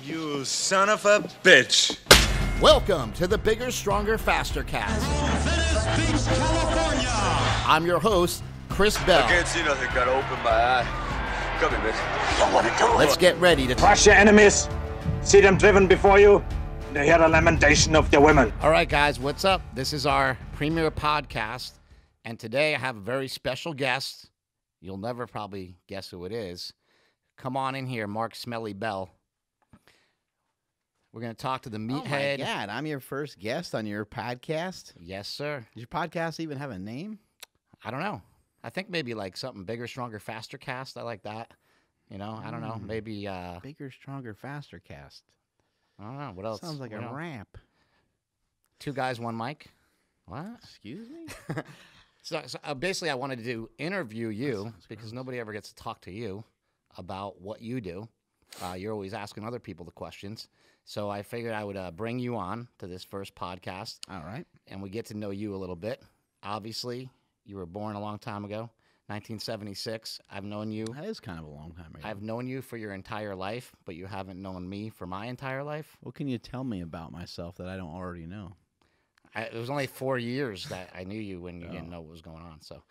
You son of a bitch. Welcome to the Bigger, Stronger, Faster Cast. Venice Beach, California. I'm your host, Chris Bell. I can't see nothing. Gotta open my eye. Come here, bitch. You don't want to do it. Let's get ready to Crush your enemies, see them driven before you, and hear the lamentation of their women. All right, guys, what's up? This is our premiere podcast, and today I have a very special guest. You'll never probably guess who it is. Come on in here, Mark Smelly Bell. We're going to talk to the meathead. Oh, my God. I'm your first guest on your podcast. Yes, sir. Does your podcast even have a name? I don't know. I think maybe like something Bigger, Stronger, Faster Cast. I like that. You know, I don't know. Maybe. Bigger, Stronger, Faster Cast. I don't know. What else? Sounds like a rap. Two guys, one mic. What? Excuse me? So basically, I wanted to interview you because nobody ever gets to talk to you about what you do. You're always asking other people the questions. So I figured I would bring you on to this first podcast. All right. And we get to know you a little bit. Obviously, you were born a long time ago, 1976. I've known you. That is kind of a long time ago. I've known you for your entire life, but you haven't known me for my entire life. What can you tell me about myself that I don't already know? It was only 4 years that I knew you when you didn't know what was going on. So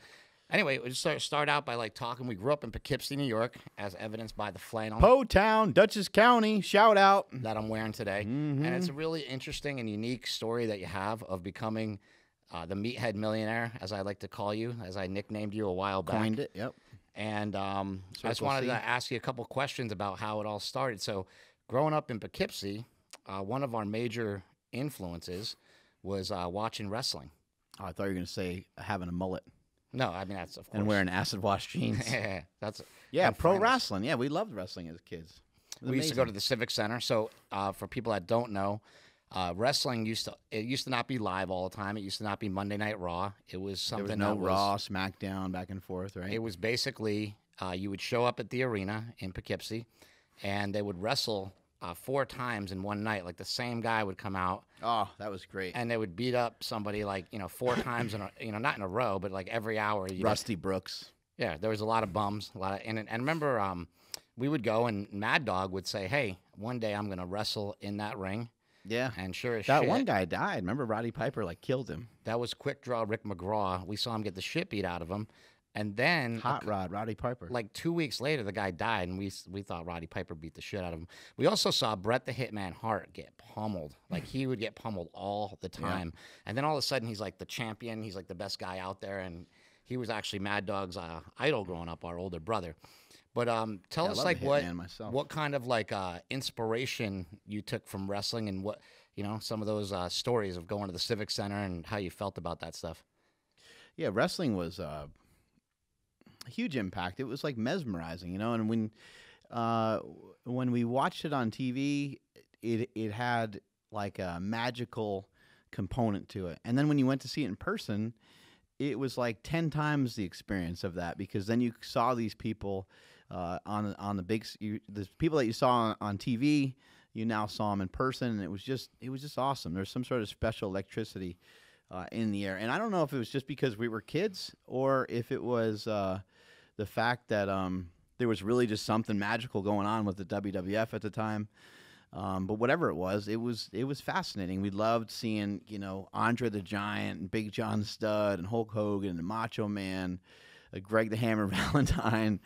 anyway, we just start out by like talking. We grew up in Poughkeepsie, New York, as evidenced by the flannel Po-Town, Dutchess County, shout out. that I'm wearing today. And it's a really interesting and unique story that you have of becoming the meathead millionaire, as I like to call you, as I nicknamed you a while back. Coined it, yep. And I just Circle wanted C. to ask you a couple questions about how it all started. So growing up in Poughkeepsie, one of our major influences was watching wrestling. Oh, I thought you were going to say having a mullet No, I mean, that's of course. and wearing acid wash jeans. That's Yeah, the pro finest. wrestling. Yeah, we loved wrestling as kids. It was We used to go to amazing. the Civic Center. So for people that don't know, wrestling used to not be live all the time. It used to not be Monday Night Raw. It was There something was no that was, Raw, SmackDown, back and forth, right? It was basically you would show up at the arena in Poughkeepsie, and they would wrestle 4 times in one night. Like the same guy would come out, Oh, that was great. and they would beat up somebody like 4 times not in a row, but like every hour. Rusty Brooks. Yeah, there was a lot of bums, and remember, we would go and Mad Dog would say, "Hey, one day I'm gonna wrestle in that ring." Yeah. And sure as That shit, one guy died. Remember Roddy Piper killed him. that was Quick Draw Rick McGraw. We saw him get the shit beat out of him, and then Hot Rod, Roddy Piper. like 2 weeks later, the guy died, and we thought Roddy Piper beat the shit out of him. We also saw Bret the Hitman Hart get pummeled. Like he would get pummeled all the time, and then all of a sudden he's like the champion. He's like the best guy out there, and he was actually Mad Dog's idol growing up, our older brother. But tell I us love like the what Hitman myself. what kind of like inspiration you took from wrestling, and what some of those stories of going to the Civic Center and how you felt about that stuff. Yeah, wrestling was a huge impact. It was like mesmerizing, and when we watched it on TV, it had like a magical component to it. And then when you went to see it in person, it was like 10 times the experience of that, because then you saw these people on the people that you saw on TV. You now saw them in person, and it was just awesome. There's some sort of special electricity in the air, and I don't know if it was just because we were kids or if it was the fact that there was really just something magical going on with the WWF at the time. But whatever it was fascinating. We loved seeing Andre the Giant and Big John Studd and Hulk Hogan and Macho Man, Greg the Hammer Valentine,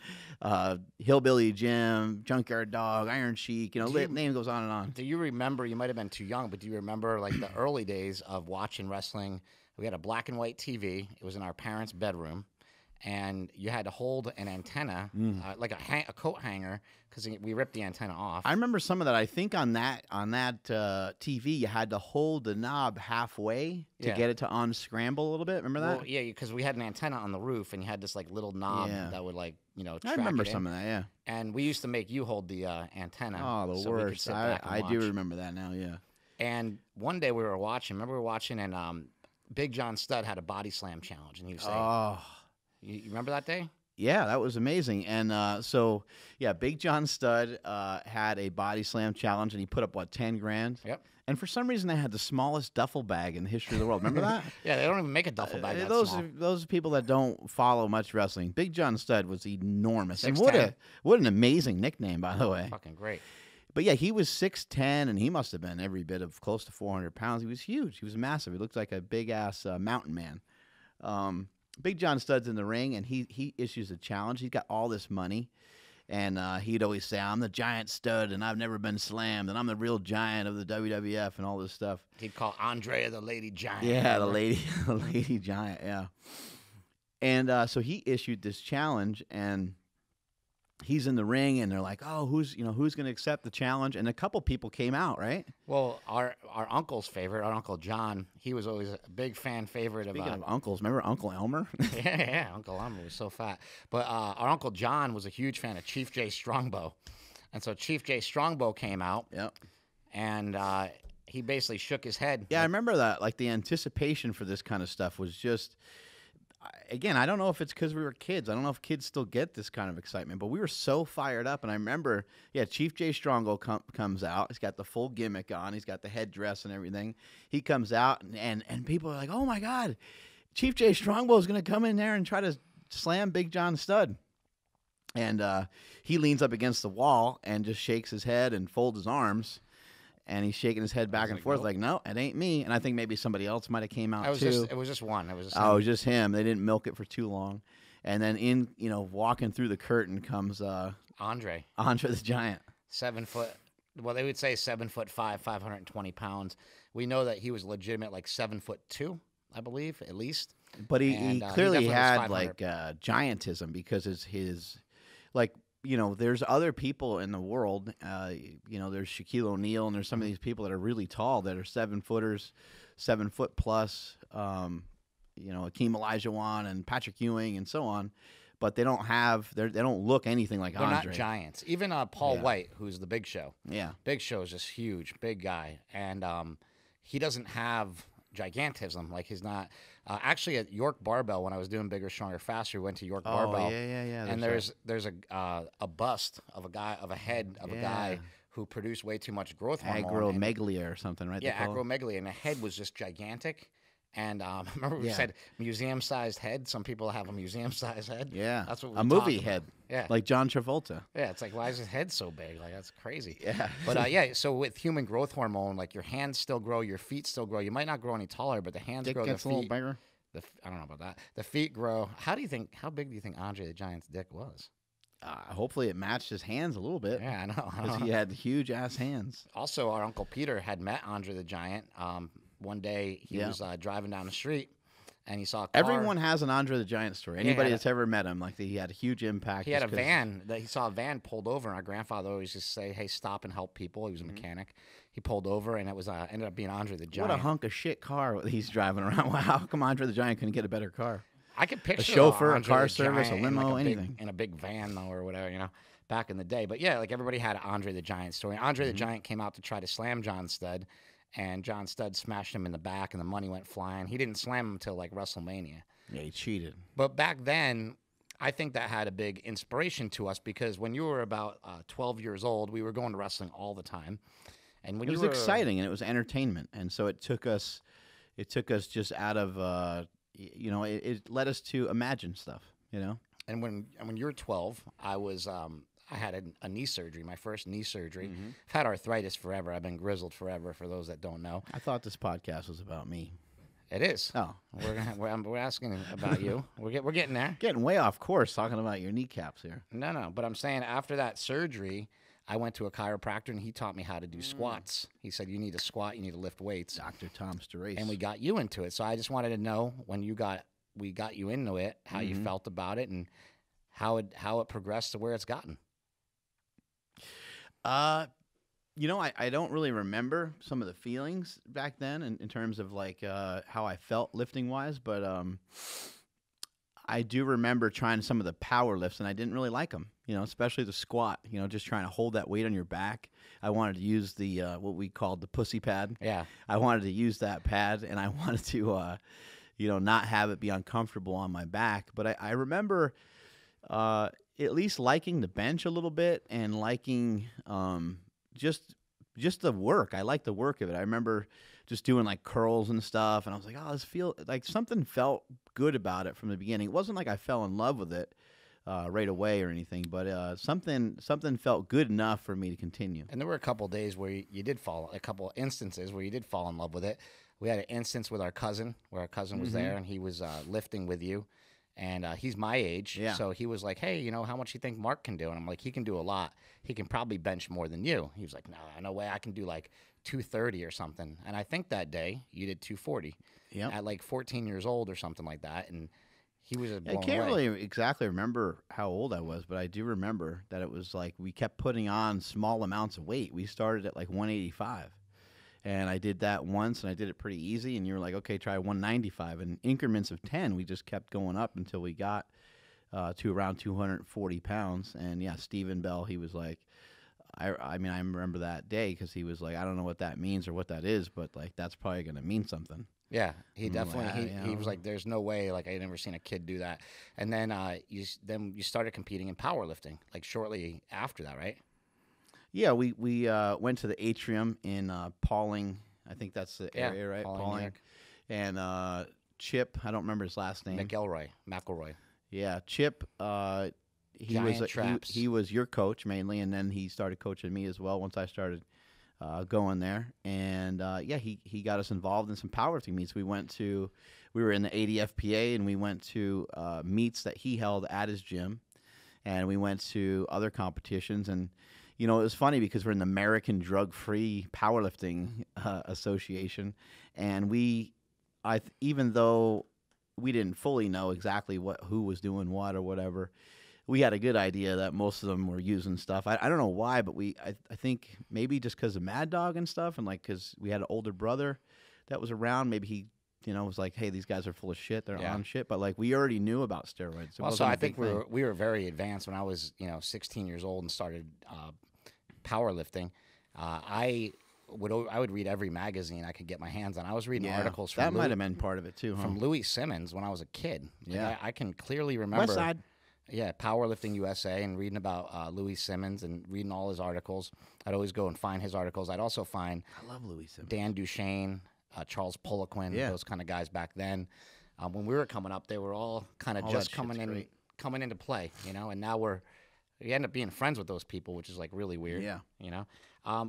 Hillbilly Jim, Junkyard Dog, Iron Sheik. The name goes on and on. Do you remember? You might have been too young, but do you remember like the early days of watching wrestling? We had a black and white TV. It was in our parents' bedroom, and you had to hold an antenna, like a coat hanger, because we ripped the antenna off. I remember some of that. I think on that TV, you had to hold the knob halfway to Yeah. get it to unscramble a little bit. Remember that? Well, yeah, because we had an antenna on the roof, and you had this like little knob Yeah. that would like I track remember it in. some of that. Yeah. And we used to make you hold the antenna. Oh, the so we could worst. sit back and I do watch. remember that now. Yeah. And one day we were watching. And Big John Studd had a body slam challenge, and he was saying, Oh. you remember that day? Yeah, that was amazing. And Big John Studd had a body slam challenge, and he put up 10 grand. Yep. And for some reason, they had the smallest duffel bag in the history of the world. Remember that? Yeah, they don't even make a duffel bag that those small. those people that don't follow much wrestling. Big John Studd was enormous, and 6'10". what an amazing nickname, by the way. Fucking great. But yeah, he was 6'10", and he must have been every bit of close to 400 pounds. He was huge. He was massive. He looked like a big ass mountain man. Big John Studd's in the ring, and he issues a challenge. He's got all this money, and he'd always say, "I'm the giant stud, and I've never been slammed, and I'm the real giant of the WWF," and all this stuff. He'd call Andrea the Lady Giant. Yeah, the lady giant. Yeah. And so he issued this challenge, and he's in the ring, and they're like, "Oh, who's going to accept the challenge?" And a couple people came out, right? Well, our uncle's favorite, our Uncle John, he was always a big fan favorite Speaking of. of uncles, remember Uncle Elmer? Yeah, Uncle Elmer was so fat. But our Uncle John was a huge fan of Chief Jay Strongbow, and so Chief Jay Strongbow came out. Yep. And he basically shook his head. Yeah, I remember that. Like, the anticipation for this kind of stuff was just. Again, I don't know if it's because we were kids. I don't know if kids still get this kind of excitement, but we were so fired up. And I remember, Chief Jay Strongbow comes out. He's got the full gimmick on. He's got the headdress and everything. He comes out, and people are like, "Oh, my God, Chief Jay Strongbow is going to come in there and try to slam Big John Studd." And he leans up against the wall and just shakes his head and folds his arms. And he's shaking his head back and forth like, "No, it ain't me." And I think maybe somebody else might have came out too. It was just one. It was just it was just him. They didn't milk it for too long. And then walking through the curtain comes Andre the Giant. 7 foot. Well, they would say 7'5", 520 pounds. We know that he was legitimate, like 7'2", I believe, at least. But he clearly definitely was had 500. like giantism because his like. There's other people in the world. There's Shaquille O'Neal, and there's some of these people that are really tall that are 7-footers, 7 foot plus. Akeem Olajuwon and Patrick Ewing and so on, but they don't look anything like Andre. They're not giants. Even Paul White, who's the Big Show. Yeah, Big Show is just huge, big guy, and he doesn't have gigantism. Like, he's not. Actually, at York Barbell, when I was doing Bigger, Stronger, Faster, we went to York Barbell. Yeah. And there's a bust of a head of a guy who produced way too much growth hormone. Acromegalia or something, right? Yeah, acromegaly, and the head was just gigantic. And remember we said museum-sized head. Some people have a museum-sized head. Yeah, that's what we a movie talked head. about. Yeah, like John Travolta. Yeah, it's like, why is his head so big? Like, that's crazy. Yeah, but so with human growth hormone, like, your hands still grow, your feet still grow. You might not grow any taller, but the hands dick grow. Gets the a feet, little bigger. I don't know about that. The feet grow. How big do you think Andre the Giant's dick was? Hopefully it matched his hands a little bit. Yeah, I know. Because he had huge ass hands. Also, our Uncle Peter had met Andre the Giant. One day he was driving down the street, and he saw a car. Everyone has an Andre the Giant story. Anybody that's ever met him, like, he had a huge impact. He had a van. He saw a van pulled over, and our grandfather always just say, "Hey, stop and help people." He was a mechanic. He pulled over, and it was ended up being Andre the Giant. What a hunk of shit car he's driving around. Wow, how come Andre the Giant couldn't get a better car? I could picture a chauffeur, Andre a car the service, a Giant limo, in anything. in a big van, though, or whatever, back in the day. But yeah, like, everybody had an Andre the Giant story. Andre the Giant came out to try to slam John Studd, and John Studd smashed him in the back, and the money went flying. He didn't slam him until, like, WrestleMania. Yeah, he cheated. But back then, I think that had a big inspiration to us, because when you were about 12 years old, we were going to wrestling all the time. And when it was exciting, and it was entertainment, and so it took us just out of it led us to imagine stuff, And when you were 12, I had a knee surgery, my first knee surgery. I've had arthritis forever. I've been grizzled forever, for those that don't know. I thought this podcast was about me. It is. Oh, we're asking about you. We're getting there. Getting way off course talking about your kneecaps here. No, but I'm saying, after that surgery, I went to a chiropractor, and he taught me how to do squats. He said, you need to squat, you need to lift weights. Dr. Tom Starace. And we got you into it. So I just wanted to know, when we got you into it, how you felt about it, and how it progressed to where it's gotten. I don't really remember some of the feelings back then in terms of, like, how I felt lifting wise, but I do remember trying some of the power lifts, and I didn't really like them, especially the squat, just trying to hold that weight on your back. I wanted to use the what we called the pussy pad. Yeah. I wanted to use that pad, and I wanted to, not have it be uncomfortable on my back. But I remember at least liking the bench a little bit, and liking just the work. I like the work of it. I remember just doing, like, curls and stuff, and I was like, oh, this feel like something felt good about it from the beginning. It wasn't like I fell in love with it, right away or anything, but something felt good enough for me to continue. And there were a couple of days where you did fall, a couple of instances where you did fall in love with it. We had an instance with our cousin where our cousin was there and he was lifting with you. And he's my age, Yeah. so he was like, hey, how much you think Mark can do? And I'm like, he can do a lot. He can probably bench more than you. He was like, no way, I can do like 230 or something. And I think that day you did 240 at like 14 years old or something like that. And he was just blown I can't away. really exactly remember how old I was, but I do remember that it was like we kept putting on small amounts of weight. We started at like 185. And I did that once, and I did it pretty easy. And you were like, okay, try 195. And increments of 10, we just kept going up until we got to around 240 pounds. And, yeah, Stephen Bell, he was like, I mean, I remember that day because he was like, I don't know what that means or what that is, but, like, that's probably going to mean something. Yeah, he I'm definitely like, he was like, "There's no way." Like, I had never seen a kid do that. And then you started competing in powerlifting like shortly after that, right? Yeah, we went to the atrium in Pauling. I think that's the Yeah, area, right? Pauling, New York. And Chip, I don't remember his last name. McElroy. Yeah, Chip. He Giant was traps. he was your coach mainly, and then he started coaching me as well once I started going there. And yeah, he got us involved in some powerlifting meets. We were in the ADFPA, and we went to meets that he held at his gym, and we went to other competitions. And it was funny because we're in the American Drug Free Powerlifting Association, and even though we didn't fully know exactly who was doing what or whatever, we had a good idea that most of them were using stuff. I don't know why, but I think maybe just because of Mad Dog and stuff, and like because we had an older brother that was around, maybe he was like, hey, these guys are full of shit, they're on shit, but like we already knew about steroids. Also, I think we were very advanced when I was 16 years old and started powerlifting. I would read every magazine I could get my hands on. I was reading articles from that might have been part of it too, huh? from Louis Simmons when I was a kid. Yeah. I can clearly remember. Westside. Yeah, Powerlifting USA, and reading about Louis Simmons and reading all his articles. I'd always go and find his articles. I'd also find I love Louis Simmons. Dan Duchesne, Charles Poliquin, those kind of guys back then. When we were coming up, they were all kind of All just that coming shit's great. into play, and now we end up being friends with those people, which is like really weird. Yeah.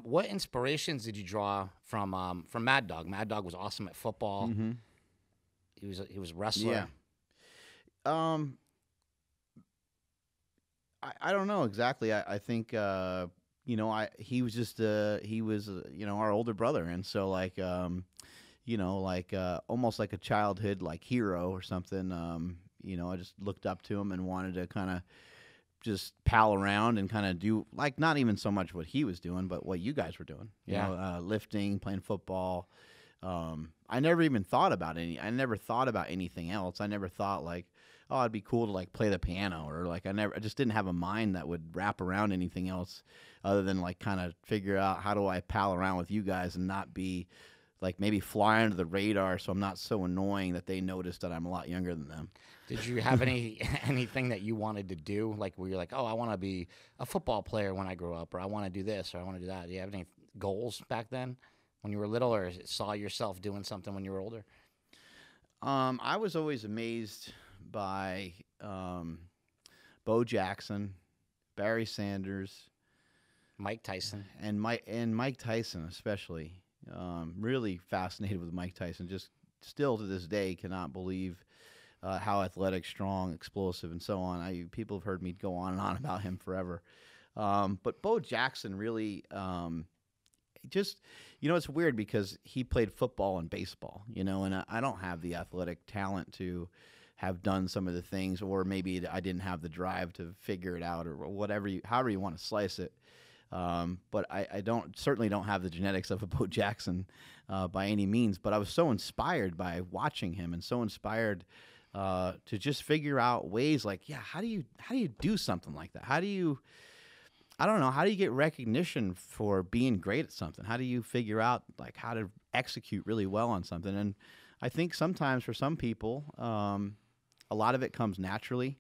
What inspirations did you draw from Mad Dog? Mad Dog was awesome at football. Mm-hmm. He was a wrestler. Yeah. I don't know exactly. I think he was just our older brother, and so like almost like a childhood like hero or something. I just looked up to him and wanted to kind of just pal around and kind of do like not even so much what he was doing, but what you guys were doing. Lifting, playing football. I never even thought about I never thought about anything else. I never thought like, oh, it'd be cool to like play the piano, or like I just didn't have a mind that would wrap around anything else other than like kind of figure out how do I pal around with you guys and not be like maybe fly under the radar so I'm not so annoying that they notice that I'm a lot younger than them. Did you have anything that you wanted to do, like where you're like, oh, I want to be a football player when I grow up, or I want to do this, or I want to do that? Do you have any goals back then when you were little, or saw yourself doing something when you were older? I was always amazed by Bo Jackson, Barry Sanders, Mike Tyson. and Mike Tyson especially. Really fascinated with Mike Tyson. Just still to this day cannot believe how athletic, strong, explosive, and so on. People have heard me go on and on about him forever. But Bo Jackson really just, it's weird because he played football and baseball, and I don't have the athletic talent to have done some of the things, or maybe I didn't have the drive to figure it out, or however you want to slice it. But I certainly don't have the genetics of a Bo Jackson by any means. But I was so inspired by watching him, and so inspired to just figure out ways like, how do you do something like that? How do you get recognition for being great at something? How do you figure out like how to execute really well on something? And I think sometimes for some people, a lot of it comes naturally.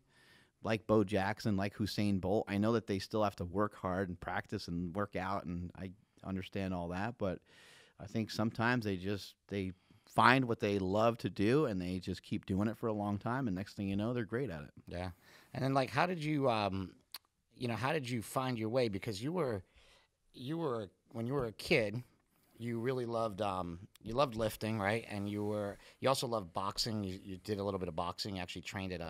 Like Bo Jackson, like Usain Bolt. I know that they still have to work hard and practice and work out, and I understand all that. But I think sometimes they find what they love to do, and they just keep doing it for a long time, and next thing you know, they're great at it. Yeah. And then, like, how did you, how did you find your way? Because when you were a kid, you really loved, you loved lifting, right? And you also loved boxing. You did a little bit of boxing. You actually trained at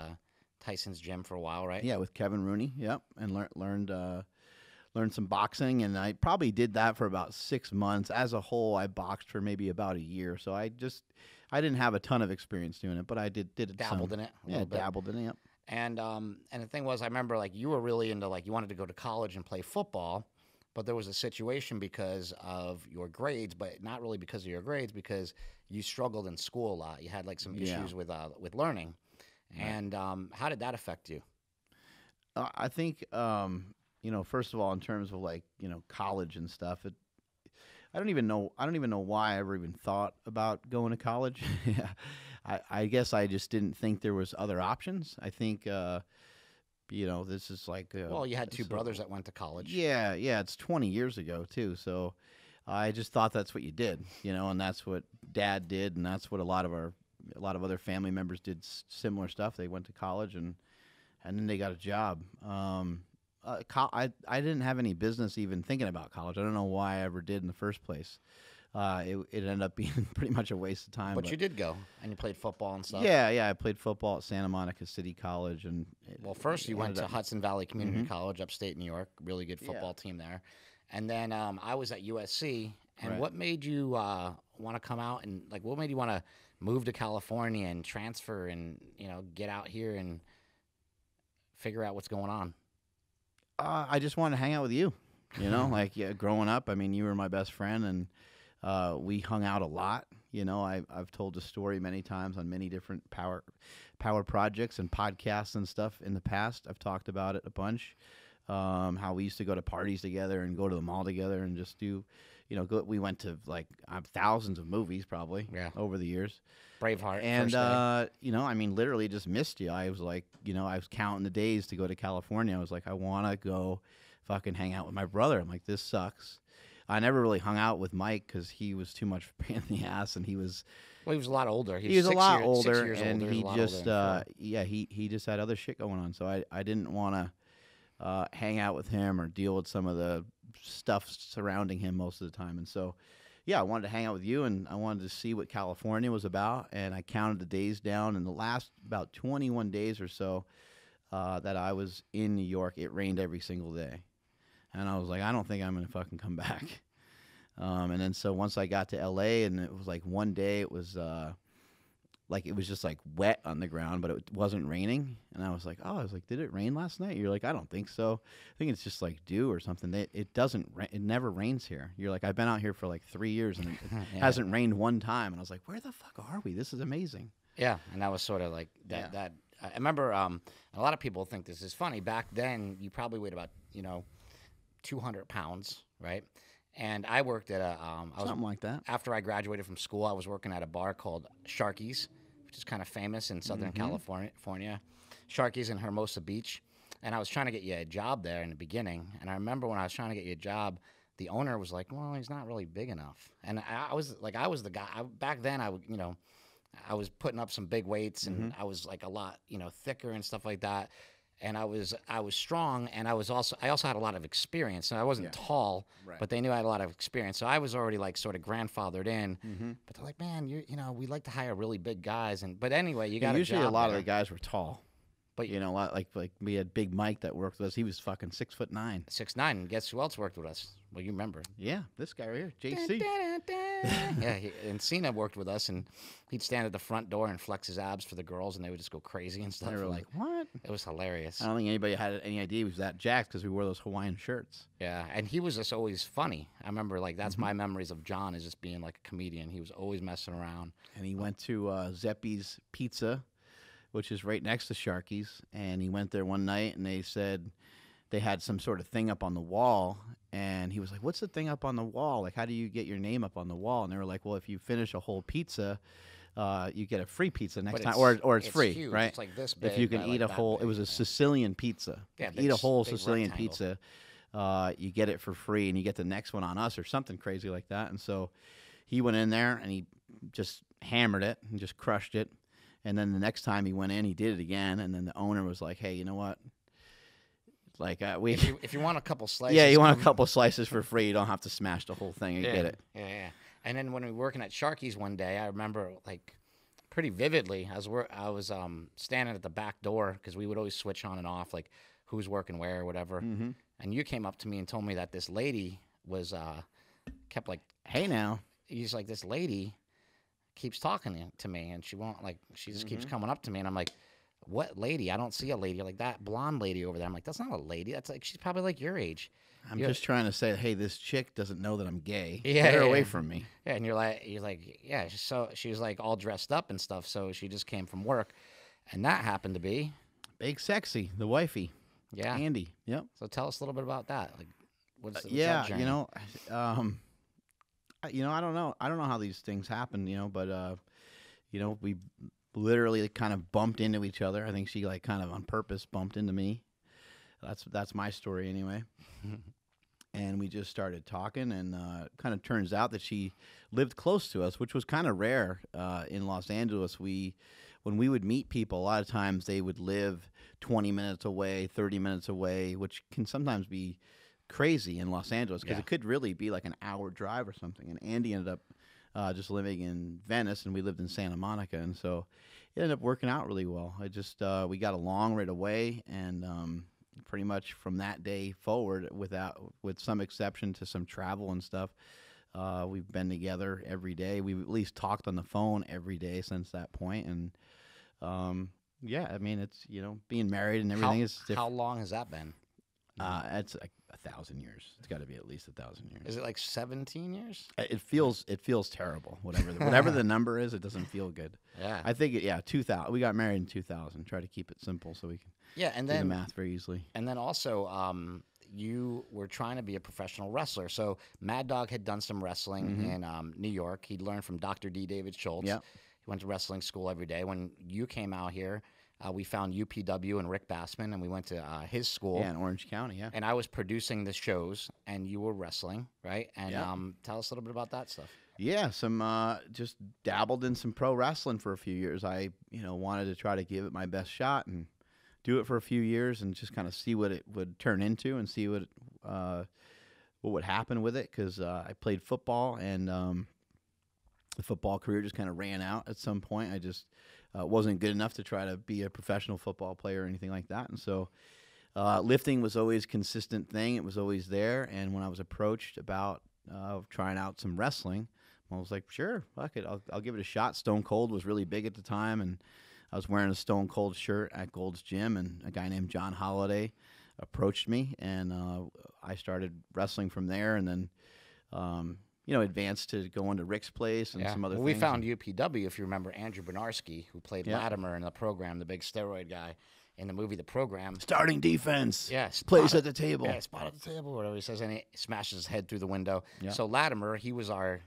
Tyson's gym for a while, right? Yeah, with Kevin Rooney. Yep, and learned some boxing, and I probably did that for about 6 months. As a whole, I boxed for maybe about a year. So I didn't have a ton of experience doing it, but I did it. Dabbled in it. Yeah, dabbled in it. Yep. And the thing was, I remember like you were really into like you wanted to go to college and play football, but there was a situation because of your grades, but not really because of your grades, because you struggled in school a lot. You had like some issues with learning. Right. And how did that affect you? I think first of all, in terms of like college and stuff, I don't even know why I ever even thought about going to college. I guess I just didn't think there was other options. I think this is like well, you had two brothers that went to college. Yeah, it's 20 years ago too. So I just thought that's what you did, and that's what Dad did, and that's what a lot of other family members did similar stuff. They went to college and then they got a job. I didn't have any business even thinking about college. I don't know why I ever did in the first place. It ended up being pretty much a waste of time. But you did go, and you played football and stuff. Yeah. I played football at Santa Monica City College, and first you went to Hudson Valley Community College, upstate New York. Really good football team there. And then I was at USC. And what made you want to come out and like? What made you want to move to California and transfer and get out here and figure out what's going on? I just wanted to hang out with you. Growing up, I mean, you were my best friend, and we hung out a lot. I've told the story many times on many different power projects and podcasts and stuff in the past. I've talked about it a bunch. How we used to go to parties together and go to the mall together and just do, we went to like thousands of movies probably over the years. Braveheart. And, I mean, literally just missed you. I was like, I was counting the days to go to California. I was like, I want to go fucking hang out with my brother. I'm like, this sucks. I never really hung out with Mike because he was too much a pain in the ass, and he was... Well, he was a lot older. He was a lot older, 6 years and older, he just, he just had other shit going on. So I didn't want to hang out with him or deal with some of the stuff surrounding him most of the time. And so, I wanted to hang out with you, and I wanted to see what California was about. And I counted the days down, and the last about 21 days or so that I was in New York, it rained every single day. And I was like, I don't think I'm going to fucking come back. And then so once I got to L.A., and it was like one day it was it was just like wet on the ground, but it wasn't raining. And I was like, did it rain last night? You're like, I don't think so. I think it's just like dew or something. It doesn't, it never rains here. You're like, I've been out here for like 3 years and it hasn't rained one time. And I was like, where the fuck are we? This is amazing. Yeah. And that was sort of like that. I remember a lot of people think this is funny. Back then, you probably weighed about, 200 pounds, right? And I worked at something like that. After I graduated from school, I was working at a bar called Sharky's, which is kind of famous in Southern California. Sharky's in Hermosa Beach. And I was trying to get you a job there in the beginning. And I remember when I was trying to get you a job, the owner was like, well, he's not really big enough. And I was the guy. Back then, I was putting up some big weights, and I was like a lot, thicker and stuff like that. And I was strong, and I also had a lot of experience. So I wasn't tall, but they knew I had a lot of experience. So I was already like sort of grandfathered in. But they're like, man, we like to hire really big guys. But anyway, you got usually a job lot there. of the guys were tall. But like we had Big Mike that worked with us. He was fucking 6'9". 6'9". And guess who else worked with us? Well, you remember. Yeah, this guy right here, JC. And Cena worked with us, and he'd stand at the front door and flex his abs for the girls, and they would just go crazy and stuff. They were like, what? It was hilarious. I don't think anybody had any idea he was that jacked because we wore those Hawaiian shirts. Yeah, and he was just always funny. I remember, that's my memories of John, is just being like a comedian. He was always messing around. And he went to Zeppi's Pizza, which is right next to Sharky's, and he went there one night, and they said they had some sort of thing up on the wall, and he was like, what's the thing up on the wall? Like, how do you get your name up on the wall? And they were like, well, if you finish a whole pizza, you get a free pizza next time, or it's free, huge. right? It's like this big. If you can eat a whole, it was a Sicilian pizza. Yeah, eat a whole big Sicilian rectangle. pizza, you get it for free, and you get the next one on us or something crazy like that. And so he went in there, and he just hammered it and just crushed it. And then the next time he went in, he did it again. And then the owner was like, "Hey, you know what? Like we, If you want a couple slices, yeah, you want a couple slices for free. You don't have to smash the whole thing. I get it." Yeah. And then when we were working at Sharky's one day, I remember like pretty vividly. I was standing at the back door because we would always switch on and off, like who's working where or whatever. Mm-hmm. And you came up to me and told me that this lady was kept like, "Hey, now." He's like, "This lady keeps talking to me, and she won't like. She just keeps coming up to me." And I'm like, "What lady? I don't see a lady like that blonde lady over there." I'm like, "That's not a lady. That's like she's probably like your age." I'm just trying to say, hey, this chick doesn't know that I'm gay. Yeah, Get her yeah, away yeah. from me. Yeah, and you're like, yeah. So she was like all dressed up and stuff. So she just came from work, and that happened to be, Big Sexy, the wifey. yeah. Andy. Yep. So tell us a little bit about that. Like, what's that Yeah, journey? you know, I don't know. I don't know how these things happen, but we literally kind of bumped into each other. I think she like kind of on purpose bumped into me. That's my story anyway. And we just started talking, and kind of turns out that she lived close to us, which was kind of rare in Los Angeles. When we would meet people, a lot of times they would live 20 minutes away, 30 minutes away, which can sometimes be crazy in Los Angeles because Yeah. it could really be like an hour drive or something. And Andy ended up just living in Venice, and we lived in Santa Monica, and so it ended up working out really well. We got along right away, and pretty much from that day forward, with some exception to some travel and stuff, we've been together every day. We've at least talked on the phone every day since that point, and yeah, I mean, it's being married and everything is different. How long has that been? It's like 1,000 years. It's got to be at least 1,000 years. Is it like 17 years? It feels terrible. Whatever the number is, it doesn't feel good. Yeah. I think 2000. We got married in 2000. Try to keep it simple so we can Yeah, and do the then math very easily. And then also, you were trying to be a professional wrestler. So Mad Dog had done some wrestling in New York. He'd learned from Dr. D. David Schultz. Yep. He went to wrestling school every day. When you came out here, we found UPW and Rick Bassman, and we went to his school. Yeah, in Orange County. Yeah. And I was producing the shows, and you were wrestling, right? And Yep. tell us a little bit about that stuff. Yeah, just dabbled in some pro wrestling for a few years. I wanted to try to give it my best shot and do it for a few years and just kind of see what it would turn into and see what would happen with it, because I played football, and the football career just kind of ran out at some point. I just wasn't good enough to try to be a professional football player or anything like that, and so lifting was always a consistent thing. It was always there, and when I was approached about trying out some wrestling, I was like, sure, fuck it, I'll give it a shot. Stone Cold was really big at the time, and I was wearing a Stone Cold shirt at Gold's Gym, and a guy named John Holliday approached me, and I started wrestling from there, and then advanced to go into Rick's place and some other Well, things. we found UPW, if you remember, Andrew Bernarski, who played Yeah. Latimer in the program, the big steroid guy in the movie The Program. Starting defense. Yeah, Plays spot at the table. Yeah, spot at the table, whatever he says, and he smashes his head through the window. Yeah. So Latimer, he was our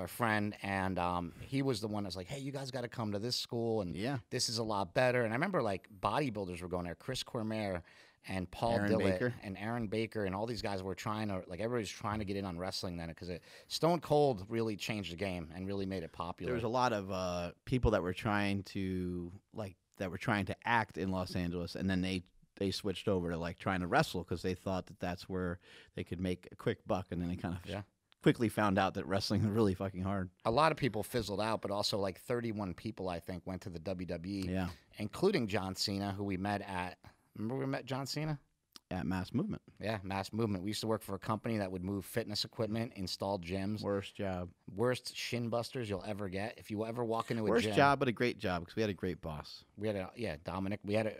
friend, and he was the one that was like, "Hey, you guys got to come to this school, and Yeah. this is a lot better." And I remember like bodybuilders were going there, Chris Cormier and Paul Aaron Dillett Baker. and Aaron Baker, and all these guys were trying to everybody's trying to get in on wrestling then, because Stone Cold really changed the game and really made it popular. There was a lot of people that were trying to act in Los Angeles, and then they switched over to like trying to wrestle because they thought that that's where they could make a quick buck, and then they kind of quickly found out that wrestling is really fucking hard. A lot of people fizzled out, but also like 31 people, I think, went to the WWE, Yeah. including John Cena, who we met at. Remember we met John Cena? At Mass Movement. Yeah, Mass Movement. We used to work for a company that would move fitness equipment, install gyms. Worst job. Worst shin busters you'll ever get. If you ever walk into a Worst gym. job, but a great job because we had a great boss. We had Dominic. We had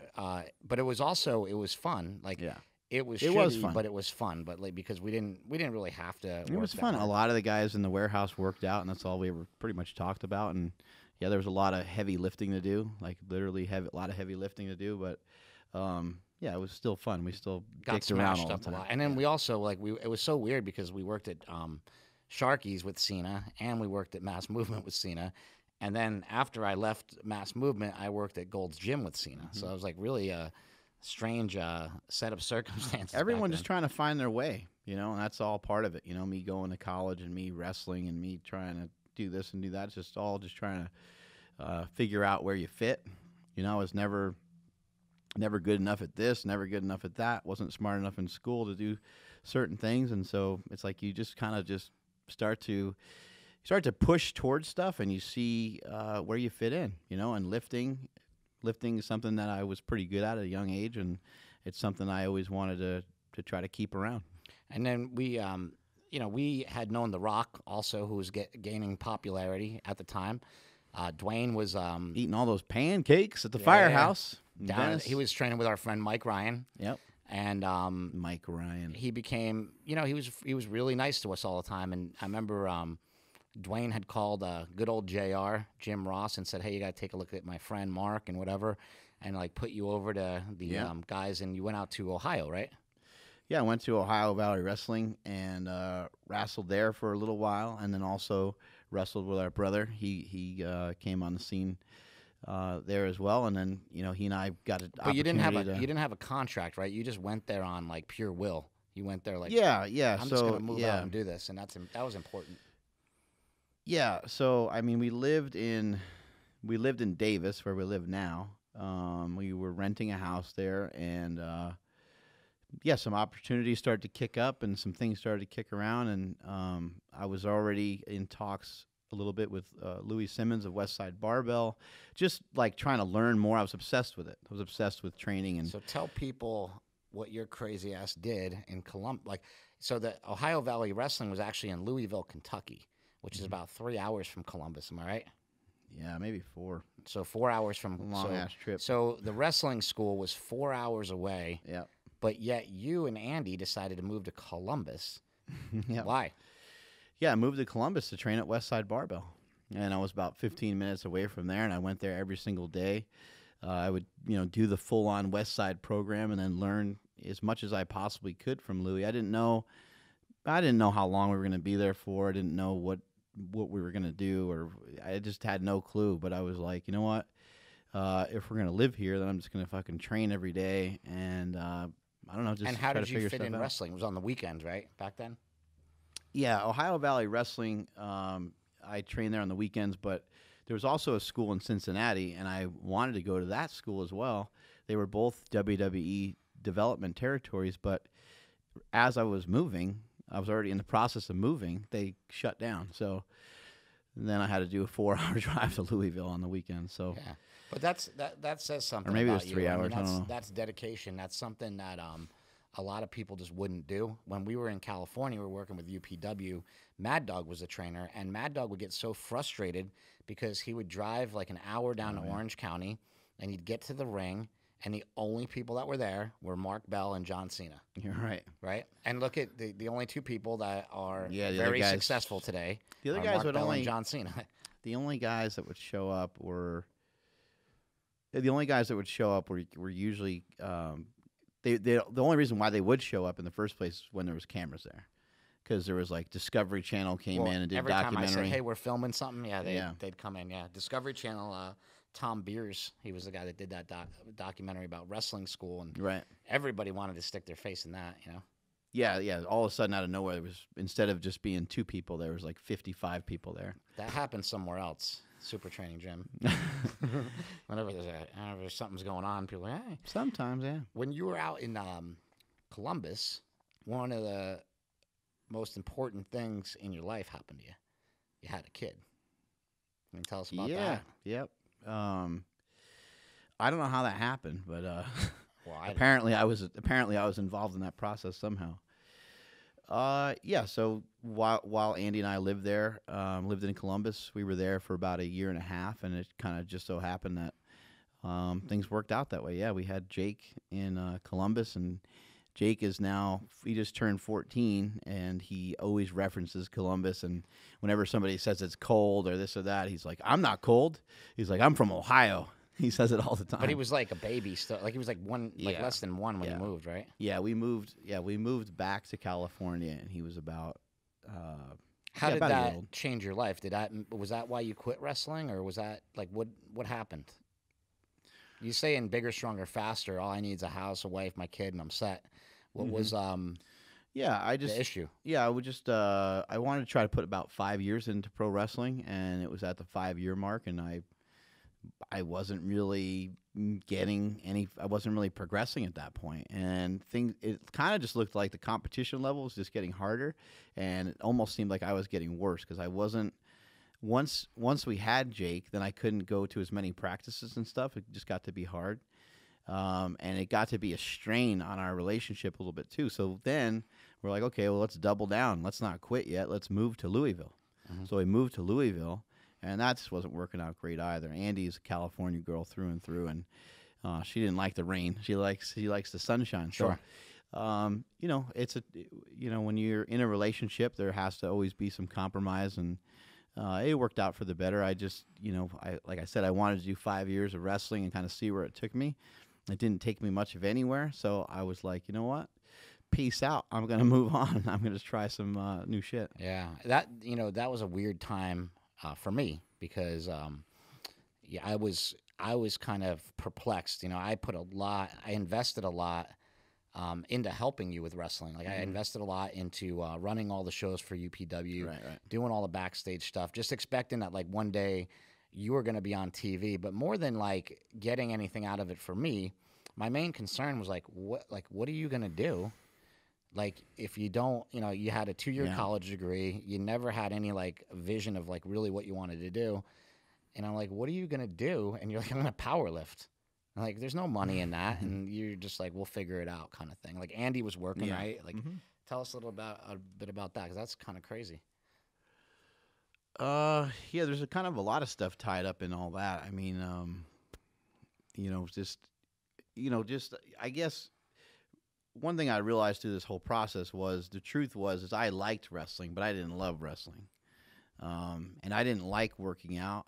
but it was fun. Like Yeah. it was was shitty, fun. but it was fun. But like because we didn't really have to. It was work that fun. A hard. lot of the guys in the warehouse worked out, and that's all we ever pretty much talked about. And yeah, there was a lot of heavy lifting to do, like literally a lot of heavy lifting to do. But yeah, it was still fun. We still Got dicked around smashed all the up a time. lot. And then we also it was so weird because we worked at Sharky's with Cena, and we worked at Mass Movement with Cena. And then after I left Mass Movement, I worked at Gold's Gym with Cena. Mm-hmm. So it was like really a strange set of circumstances. Everyone back just trying to find their way, and that's all part of it. Me going to college and me wrestling and me trying to do this and do that. It's just all just trying figure out where you fit. You know, I was never good enough at this, never good enough at that. Wasn't smart enough in school to do certain things, and so it's like you just kind of just start to push towards stuff, and you see where you fit in. You know, and lifting is something that I was pretty good at a young age, and it's something I always wanted to try to keep around. And then we, we had known The Rock also, who was gaining popularity at the time. Dwayne was Eating all those pancakes at the firehouse. in Venice. He was training with our friend Mike Ryan. Yep. And Mike Ryan. he became, he was really nice to us all the time. And I remember Dwayne had called good old JR, Jim Ross, and said, hey, you got to take a look at my friend Mark and whatever, and like put you over to the guys. And you went out to Ohio, right? Yeah, I went to Ohio Valley Wrestling and wrestled there for a little while, and then also wrestled with our brother. He came on the scene there as well, and then he and I got an But you didn't opportunity have a contract, right? You just went there on like pure will. You went there like yeah. I'm just gonna move out and do this, and that was important. Yeah, so I mean, we lived in Davis, where we live now. We were renting a house there, and some opportunities started to kick up, and some things started to kick around, and I was already in talks a little bit with Louis Simmons of Westside Barbell, just like trying to learn more. I was obsessed with it. I was obsessed with training. And so tell people what your crazy ass did in Columbus. So the Ohio Valley Wrestling was actually in Louisville, Kentucky, which is about 3 hours from Columbus. Am I right? Yeah, maybe 4. So 4 hours from long-ass trip. So the wrestling school was 4 hours away. Yeah. But yet you and Andy decided to move to Columbus. Yeah. Why? Yeah, I moved to Columbus to train at Westside Barbell, and I was about 15 minutes away from there, and I went there every single day. I would, do the full-on Westside program and then learn as much as I possibly could from Louis. I didn't know how long we were going to be there for. I didn't know what we were going to do, or I just had no clue. But I was like, you know what? If we're going to live here, then I'm just going to fucking train every day, and I don't know. Just and how try did to you figure fit stuff in out. wrestling? It was on the weekends, right? Back then? Yeah, Ohio Valley Wrestling, I trained there on the weekends, but there was also a school in Cincinnati, and I wanted to go to that school as well. They were both WWE development territories, but as I was moving, I was already in the process of moving, they shut down. So then I had to do a 4-hour drive to Louisville on the weekend. So yeah, but that says something. Or maybe it about was 3 you. hours. I don't know. That's dedication. That's something that a lot of people just wouldn't do. When we were in California, we were working with UPW. Mad Dog was a trainer, and Mad Dog would get so frustrated because he would drive like an hour down to Orange County, and he'd get to the ring, and the only people that were there were Mark Bell and John Cena. You're right. Right? And look at the only two people that are the other very guys- successful today. The other are guys Mark would Bell only- and John Cena. The only guys that would show up were usually the only reason why they would show up in the first place is when there was cameras there, because there was like Discovery Channel came Well, in and did every documentary. time I say, hey, we're filming something, Yeah. they'd come in. Yeah, Discovery Channel, Tom Beers, he was the guy that did that documentary about wrestling school, and Right. everybody wanted to stick their face in that, Yeah. All of a sudden, out of nowhere, there was, instead of just being 2 people, there was like 55 people there. That happened somewhere else, Super Training Gym. whenever something's going on, people are like, hey. Sometimes, yeah. When you were out in Columbus, one of the most important things in your life happened to you. You had a kid. Can you tell us about that? Yep. I don't know how that happened, but Well, apparently I was involved in that process somehow. So while Andy and I lived there, lived in Columbus, we were there for about 1.5 years, and it kind of just so happened that things worked out that way. Yeah, we had Jake in Columbus, and Jake is now, he just turned 14, and he always references Columbus, and whenever somebody says it's cold or this or that, he's like, I'm not cold. He's like, I'm from Ohio. He says it all the time. But he was like a baby still. Like he was like less than one when he moved, right? Yeah, we moved back to California, and he was about. How did about a year that old. change your life? Was that why you quit wrestling, or was that like what happened? You say in Bigger, Stronger, Faster, all I need is a house, a wife, my kid, and I'm set. What was the issue? Yeah, I would just I wanted to try to put about 5 years into pro wrestling, and it was at the 5-year mark, and I I wasn't really getting any. I wasn't really progressing at that point, and it kind of just looked like the competition level was just getting harder, and it almost seemed like I was getting worse because I wasn't. Once we had Jake, then I couldn't go to as many practices and stuff. It just got to be hard, and it got to be a strain on our relationship a little bit too. So then we're like, okay, well, let's double down. Let's not quit yet. Let's move to Louisville. So we moved to Louisville. And that just wasn't working out great either. Andy's a California girl through and through, and she didn't like the rain. She likes the sunshine. Sure. So, it's when you're in a relationship, there has to always be some compromise, and it worked out for the better. I just, like I said, I wanted to do 5 years of wrestling and kind of see where it took me. It didn't take me much of anywhere, so I was like, you know what? Peace out. I'm gonna move on. I'm gonna try some new shit. Yeah, that was a weird time. For me, because I was kind of perplexed. I invested a lot into helping you with wrestling. Like I invested a lot into running all the shows for UPW, Right. doing all the backstage stuff, just expecting that like one day you were going to be on TV. But more than like getting anything out of it for me, my main concern was what are you going to do? Like, if you don't, you had a 2-year college degree, you never had any, like, vision of, like, really what you wanted to do. And I'm like, what are you going to do? And you're like, I'm going to power lift. I'm like, there's no money in that. And you're just like, we'll figure it out kind of thing. Like, Andy was working, right? Like, tell us a bit about that, because that's kind of crazy. There's a lot of stuff tied up in all that. I mean, I guess one thing I realized through this whole process was the truth was I liked wrestling, but I didn't love wrestling. And I didn't like working out.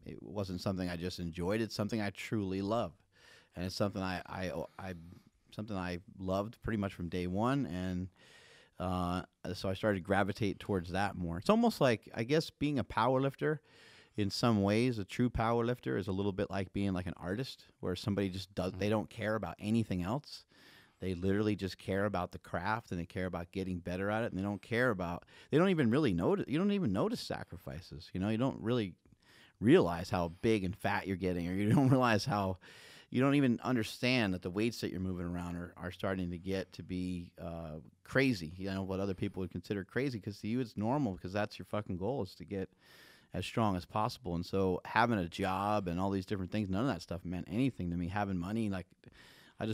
It wasn't something I just enjoyed. It's something I truly love. And it's something I loved pretty much from day one. And so I started to gravitate towards that more. It's almost like, I guess, being a power lifter. In some ways, a true power lifter is a little bit like being like an artist, where somebody just does, they don't care about anything else. They literally just care about the craft, and they care about getting better at it, and they don't even really notice, you don't even notice sacrifices. You don't really realize how big and fat you're getting, or you don't even understand that the weights that you're moving around are starting to get to be crazy. What other people would consider crazy, because to you it's normal, because that's your fucking goal, is to get as strong as possible. And so having a job and all these different things, none of that stuff meant anything to me. Having money, like, I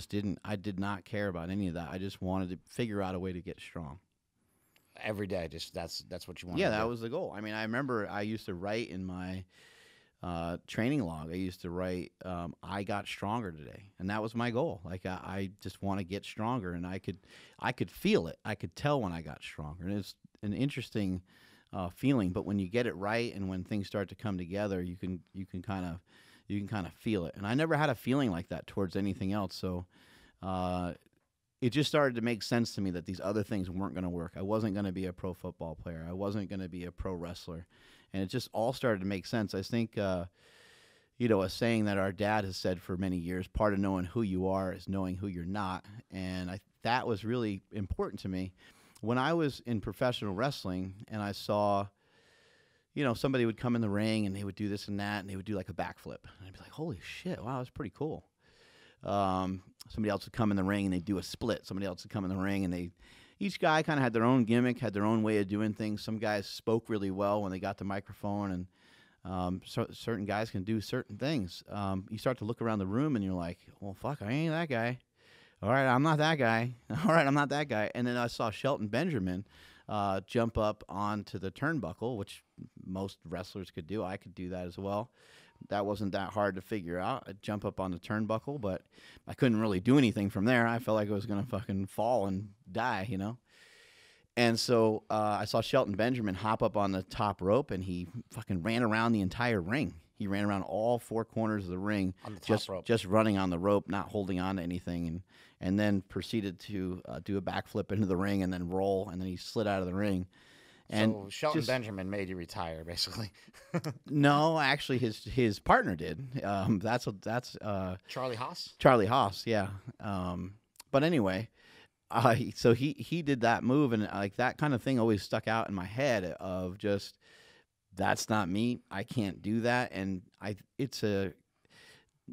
did not care about any of that. I just wanted to figure out a way to get strong. Every day, just that's what you wanted. Yeah, to that do. was the goal. I mean, I remember I used to write in my training log. I used to write, I got stronger today. And that was my goal. Like, I just want to get stronger, and I could feel it. I could tell when I got stronger. And it's an interesting feeling, but when you get it right and when things start to come together, you can kind of feel it. And I never had a feeling like that towards anything else. So it just started to make sense to me that these other things weren't going to work. I wasn't going to be a pro football player. I wasn't going to be a pro wrestler. And it just all started to make sense. I think, a saying that our dad has said for many years, part of knowing who you are is knowing who you're not. And that was really important to me. When I was in professional wrestling and I saw, somebody would come in the ring and they would do this and that, and they would do like a backflip. And I'd be like, holy shit, wow, that's pretty cool. Somebody else would come in the ring and they'd do a split. Somebody else would come in the ring and each guy kind of had their own gimmick, had their own way of doing things. Some guys spoke really well when they got the microphone, and certain guys can do certain things. You start to look around the room and you're like, well, fuck, I ain't that guy. All right, I'm not that guy. All right, I'm not that guy. And then I saw Shelton Benjamin jump up onto the turnbuckle, which most wrestlers could do. I could do that as well. That wasn't that hard to figure out. I'd jump up on the turnbuckle, but I couldn't really do anything from there. I felt like I was going to fucking fall and die, And so I saw Shelton Benjamin hop up on the top rope, and he fucking ran around the entire ring. He ran around all four corners of the ring, on the top rope. Just running on the rope, not holding on to anything, and then proceeded to do a backflip into the ring and then roll, and then he slid out of the ring. And so Shelton Benjamin made you retire, basically. No, actually, his partner did. That's Charlie Haas. Charlie Haas, yeah. But anyway, so he did that move, and like that kind of thing always stuck out in my head of just that's not me. I can't do that. And it's a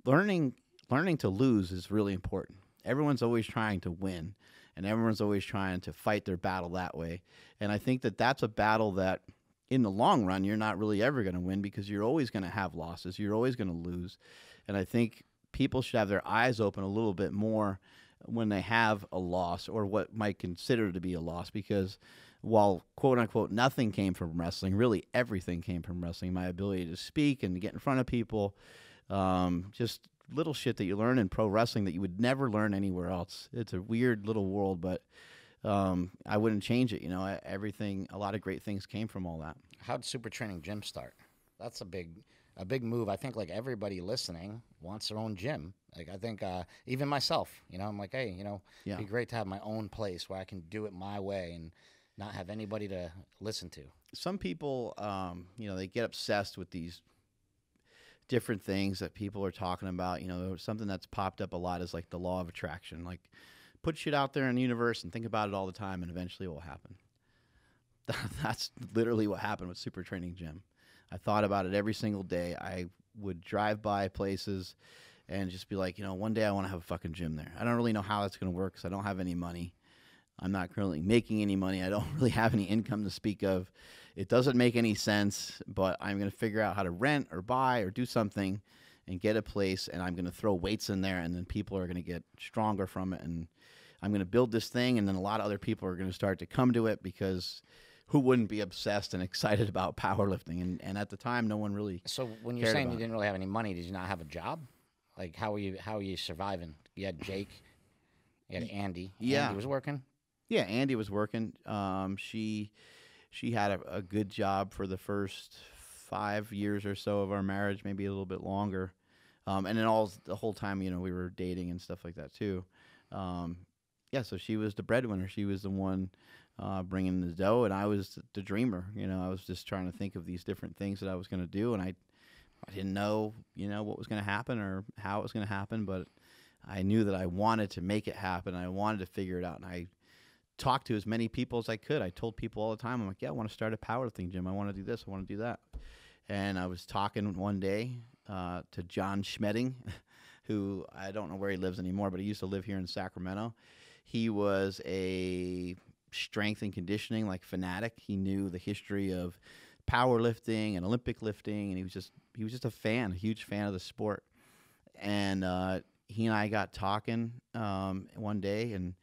learning to lose is really important. Everyone's always trying to win, and everyone's always trying to fight their battle that way. And I think that that's a battle that in the long run, you're not really ever going to win, because you're always going to have losses. You're always going to lose. And I think people should have their eyes open a little bit more when they have a loss, or what might consider to be a loss, because while quote unquote nothing came from wrestling, really everything came from wrestling. My ability to speak and to get in front of people, just little shit that you learn in pro wrestling that you would never learn anywhere else. It's a weird little world, but I wouldn't change it. You know, a lot of great things came from all that. How'd Super Training Gym start? That's a big move. I think like everybody listening wants their own gym. Like I think even myself, you know, I'm like, hey, you know, it'd be great to have my own place where I can do it my way and not have anybody to listen to. Some people, you know, they get obsessed with these different things that people are talking about. You know, something that's popped up a lot is like the law of attraction. Like, put shit out there in the universe and think about it all the time, and eventually it will happen. That's literally what happened with Super Training Gym. I thought about it every single day. I would drive by places and just be like, you know, one day I want to have a fucking gym there. I don't really know how that's going to work because I don't have any money. I'm not currently making any money. I don't really have any income to speak of. It doesn't make any sense, but I'm going to figure out how to rent or buy or do something and get a place, and I'm going to throw weights in there, and then people are going to get stronger from it, and I'm going to build this thing, and then a lot of other people are going to start to come to it, because who wouldn't be obsessed and excited about powerlifting? And at the time, no one really. So when you're saying you didn't really have any money, did you not have a job? Like how were you surviving? You had Jake, you had Andy. Yeah, Andy was working. Yeah, Andy was working. She had a good job for the first 5 years or so of our marriage, maybe a little bit longer, and then the whole time, you know, we were dating and stuff like that too. Yeah, so she was the breadwinner. She was the one bringing the dough, and I was the dreamer. You know, I was just trying to think of these different things that I was going to do, and I didn't know, you know, what was going to happen or how it was going to happen, but I knew that I wanted to make it happen. I wanted to figure it out, and I talked to as many people as I could. I told people all the time, I'm like, yeah, I want to start a powerlifting gym. I want to do this. I want to do that. And I was talking one day to John Schmedding, who I don't know where he lives anymore, but he used to live here in Sacramento. He was a strength and conditioning fanatic. He knew the history of powerlifting and Olympic lifting, and he was just a huge fan of the sport. And he and I got talking one day, and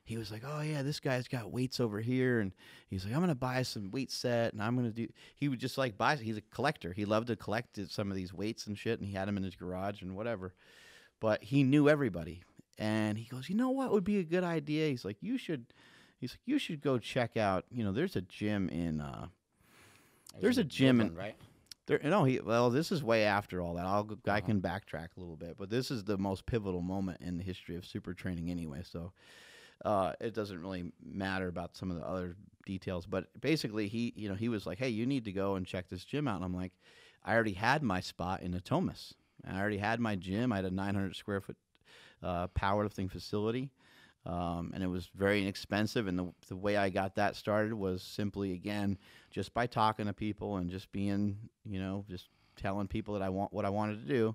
he was like, oh, yeah, this guy's got weights over here. And he's like, I'm going to buy some weight set, and I'm going to do – he would just buy – he's a collector. He loved to collect some of these weights and shit, and he had them in his garage and whatever. But he knew everybody. And he goes, you know what would be a good idea? He's like, you should go check out, you know, there's a gym in there's a gym in – right? Well, this is way after all that. I can backtrack a little bit, but this is the most pivotal moment in the history of super training anyway. So – it doesn't really matter about some of the other details, but basically he was like, hey, you need to go and check this gym out. And I'm like, I already had my spot in Natomas. I already had my gym. I had a 900 square foot powerlifting facility, and it was very inexpensive. And the way I got that started was simply, again, just by talking to people and just being, you know, just telling people that what I wanted to do.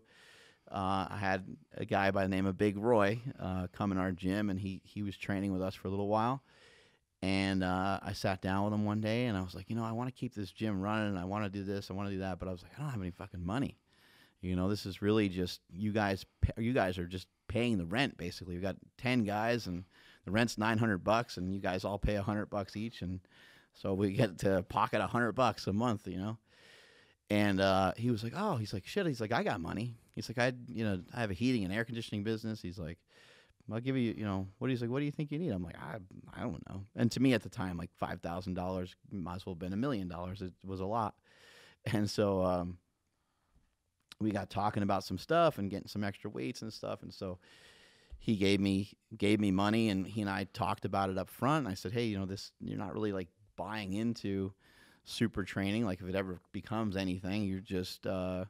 I had a guy by the name of Big Roy come in our gym, and he was training with us for a little while. And I sat down with him one day, and I was like, you know, I want to keep this gym running, and I want to do this, I want to do that, but I was like, I don't have any fucking money. You know, this is really just you guys are just paying the rent, basically. We've got 10 guys, and the rent's $900, and you guys all pay $100 each, and so we get to pocket $100 a month, you know. And he was like, oh, he's like, shit. He's like, I got money. He's like, I have a heating and air conditioning business. He's like, I'll give you, you know, what do you think you need? I'm like, I don't know. And to me at the time, like $5,000 might as well have been $1 million. It was a lot. And so we got talking about some stuff and getting some extra weights and stuff. And so he gave me money, and he and I talked about it up front. And I said, hey, you know, you're not really like buying into super training. Like if it ever becomes anything, you're just a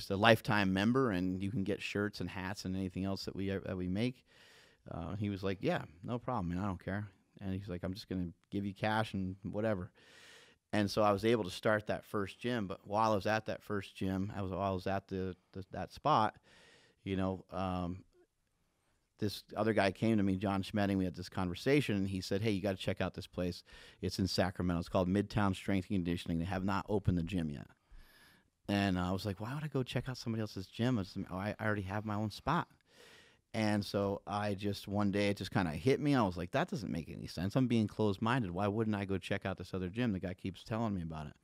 lifetime member, and you can get shirts and hats and anything else that we make. He was like, yeah, no problem, man, I don't care. And he's like, I'm just going to give you cash and whatever. And so I was able to start that first gym. But while I was at that first gym, while I was at that spot, you know, this other guy came to me, John Schmedding. We had this conversation, and he said, "Hey, you got to check out this place. It's in Sacramento. It's called Midtown Strength and Conditioning. They have not opened the gym yet." And I was like, "Why would I go check out somebody else's gym? I already have my own spot." And so one day it just kind of hit me. I was like, that doesn't make any sense. I'm being closed-minded. Why wouldn't I go check out this other gym? The guy keeps telling me about it.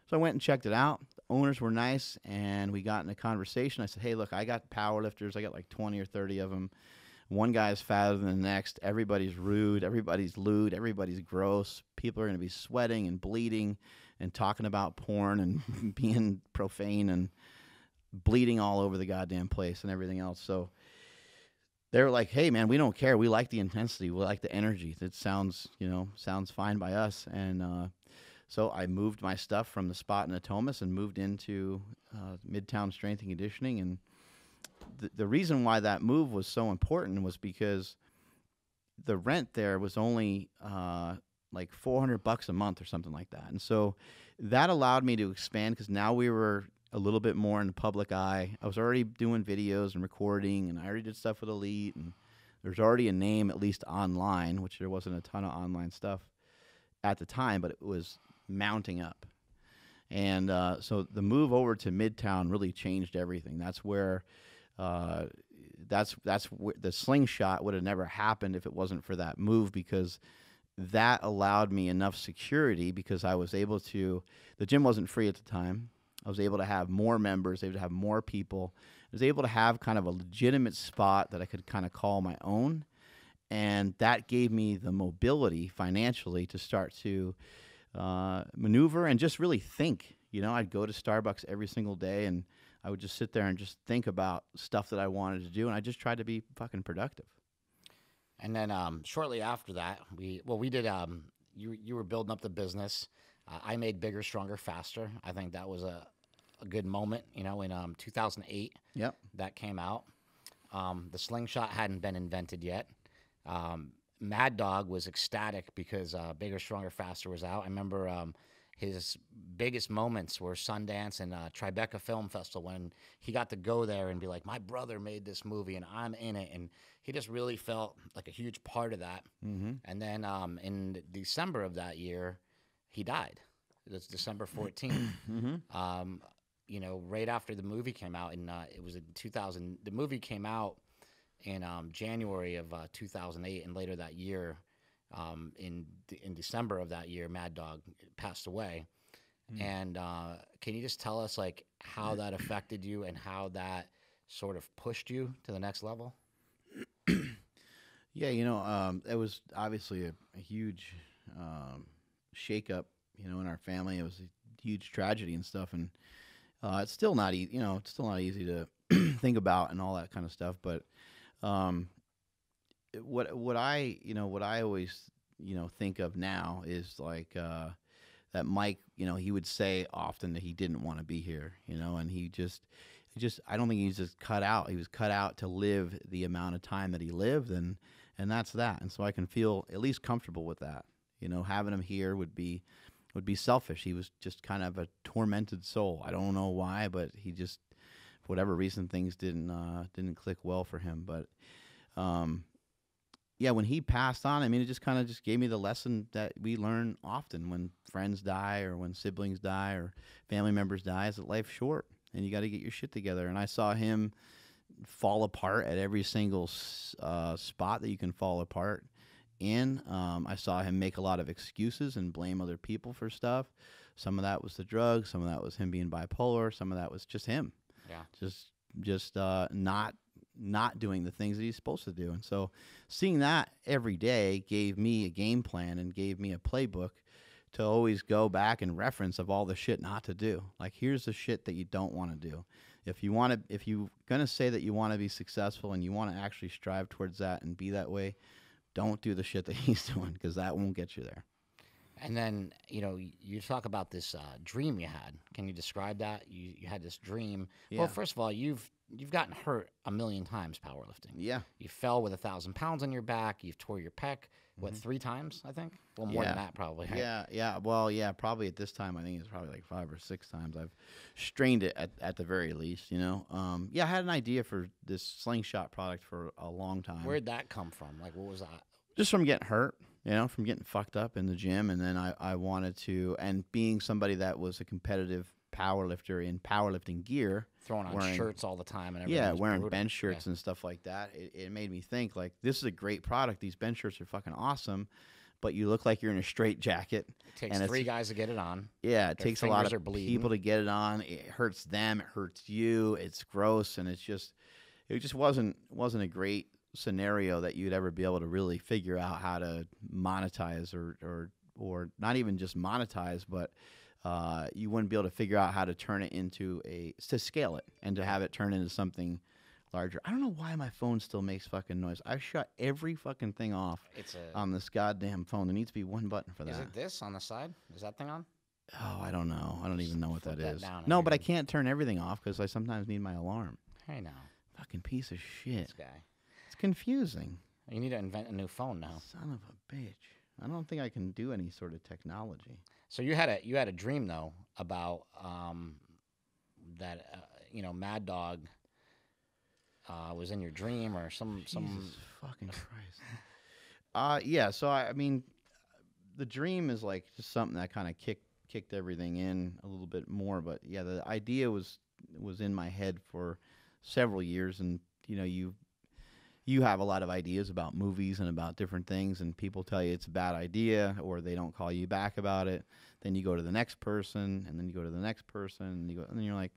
So I went and checked it out. The owners were nice, and we got in a conversation. I said, "Hey, look, I got power lifters. I got like 20 or 30 of them. One guy's fatter than the next. Everybody's rude. Everybody's lewd. Everybody's gross. People are going to be sweating and bleeding and talking about porn and being profane and bleeding all over the goddamn place and everything else." So they were like, "Hey, man, we don't care. We like the intensity. We like the energy. It sounds fine by us." And so I moved my stuff from the spot in Atomas and moved into Midtown Strength and Conditioning. And the reason why that move was so important was because the rent there was only like $400 a month or something like that. And so that allowed me to expand because now we were a little bit more in the public eye. I was already doing videos and recording, and I already did stuff with Elite, and there's already a name, at least online, which there wasn't a ton of online stuff at the time, but it was mounting up. And so the move over to Midtown really changed everything. That's where the slingshot would have never happened if it wasn't for that move, because that allowed me enough security, because I was able to, the gym wasn't free at the time. I was able to have more members, able to have more people. I was able to have kind of a legitimate spot that I could kind of call my own. And that gave me the mobility financially to start to maneuver and just really think. You know, I'd go to Starbucks every single day, and I would just sit there and just think about stuff that I wanted to do. And I just tried to be fucking productive. And then shortly after that, we did. You were building up the business. I made Bigger, Stronger, Faster. I think that was a good moment, you know, in 2008. Yep. That came out. The slingshot hadn't been invented yet. Mad Dog was ecstatic because Bigger, Stronger, Faster was out. I remember his biggest moments were Sundance and Tribeca Film Festival, when he got to go there and be like, "My brother made this movie and I'm in it." And he just really felt like a huge part of that. Mm-hmm. And then in December of that year, he died. It was December 14th. Mm-hmm. You know, right after the movie came out, and it was in 2000. The movie came out in January of 2008, and later that year, in December of that year, Mad Dog passed away. Mm. And can you just tell us like how that affected you and how that sort of pushed you to the next level? Yeah, you know, it was obviously a huge shakeup, you know, in our family. It was a huge tragedy and stuff, and it's still not easy. You know, it's still not easy to think about and all that kind of stuff. But what I always think of now is like that Mike. You know, he would say often that he didn't want to be here. You know, and he just I don't think he's just cut out. He was cut out to live the amount of time that he lived, and that's that. And so I can feel at least comfortable with that. You know, having him here would be selfish. He was just kind of a tormented soul. I don't know why, but he just, for whatever reason, things didn't click well for him. But yeah, when he passed on, I mean, it just kind of just gave me the lesson that we learn often when friends die or when siblings die or family members die, is that life's short and you got to get your shit together. And I saw him fall apart at every single spot that you can fall apart in. I saw him make a lot of excuses and blame other people for stuff. Some of that was the drugs. Some of that was him being bipolar. Some of that was just him. Yeah. Just not doing the things that he's supposed to do. And so seeing that every day gave me a game plan and gave me a playbook to always go back and reference of all the shit not to do. Like, here's the shit that you don't want to do. If you're going to say that you want to be successful and you want to actually strive towards that and be that way, don't do the shit that he's doing, because that won't get you there. And then, you know, you talk about this dream you had. Can you describe that? You had this dream. Yeah. Well, first of all, you've you've gotten hurt a million times powerlifting. Yeah. You fell with 1,000 pounds on your back. You've tore your pec. What, 3 times? I think. Well, more than that probably. Right? Yeah. Well, yeah. Probably at this time, I think it's probably like 5 or 6 times I've strained it at the very least. Yeah. I had an idea for this slingshot product for a long time. Where'd that come from? Like, what was that? Just from getting hurt. From getting fucked up in the gym, and then I wanted to, and being somebody that was a competitive power lifter in powerlifting gear, Throwing on shirts all the time and everything. yeah, wearing bench shirts and stuff like that. It made me think, like, this is a great product. These bench shirts are fucking awesome, but you look like you're in a straight jacket. It takes 3 guys to get it on. Yeah, it Their takes a lot fingers are of bleeding. people to get it on. It hurts them. It hurts you. It's gross, and it just wasn't a great scenario that you'd ever be able to really figure out how to monetize or not even just monetize, but you wouldn't be able to figure out how to turn it into to scale it and to have it turn into something larger. I don't know why my phone still makes fucking noise. I shut every fucking thing off on this goddamn phone. There needs to be one button for that. Is it this on the side? Is that thing on? Oh, I don't know. I don't even know what that is. down No, and but I you're- can't turn everything off because I sometimes need my alarm. Hey, now. Fucking piece of shit. This guy. It's confusing. You need to invent a new phone now. Son of a bitch. I don't think I can do any sort of technology. So you had a dream though about that Mad Dog was in your dream or some Jesus fucking Christ. Yeah. So I mean, the dream is like just something that kind of kicked everything in a little bit more. But yeah, the idea was in my head for several years, and you have a lot of ideas about movies and about different things, and people tell you it's a bad idea or they don't call you back about it. Then you go to the next person, and then you go to the next person, and then you're like,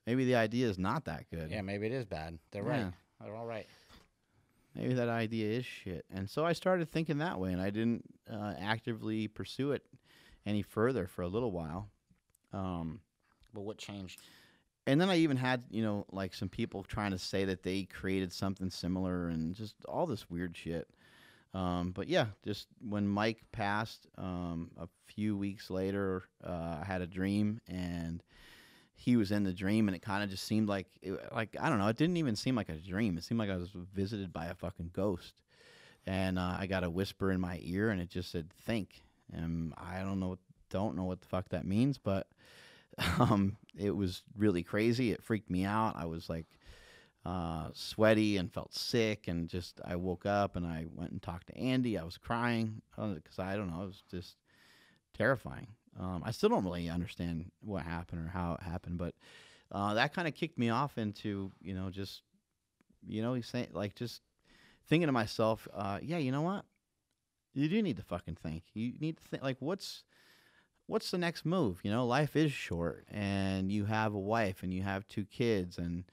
maybe the idea is not that good. Yeah, maybe it is bad. They're right. They're all right. Maybe that idea is shit. And so I started thinking that way, and I didn't actively pursue it any further for a little while. But what changed? And then I even had, like some people trying to say that they created something similar and just all this weird shit. But yeah, just when Mike passed, a few weeks later, I had a dream, and he was in the dream, and it kind of just seemed like I don't know, it didn't even seem like a dream. It seemed like I was visited by a fucking ghost. And I got a whisper in my ear, and it just said, think. And I don't know what the fuck that means, but it was really crazy. It freaked me out. I was like sweaty and felt sick, and just I woke up and I went and talked to Andy. I was crying because I don't know, it was just terrifying. I still don't really understand what happened or how it happened, but that kind of kicked me off into just saying, like, just thinking to myself, yeah, you know what? You do need to fucking think. You need to think, like, what's the next move? Life is short, and you have a wife, and you have 2 kids, and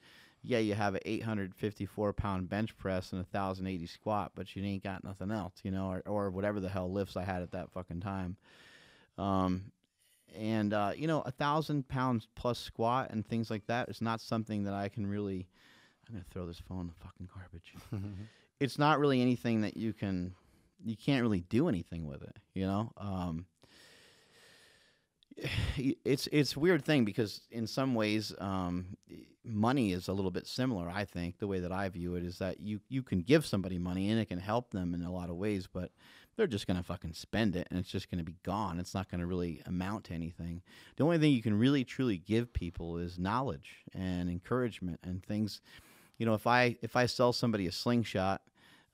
yeah, you have an 854-pound bench press and a 1,080 squat, but you ain't got nothing else, or whatever the hell lifts I had at that fucking time. And 1,000 pounds plus squat and things like that is not something that I can really. I'm gonna throw this phone in the fucking garbage. It's not really anything that you can't really do anything with it, It's a weird thing because in some ways, money is a little bit similar. I think the way that I view it is that you can give somebody money and it can help them in a lot of ways, but they're just going to fucking spend it and it's just going to be gone. It's not going to really amount to anything. The only thing you can really truly give people is knowledge and encouragement and things. If I sell somebody a slingshot,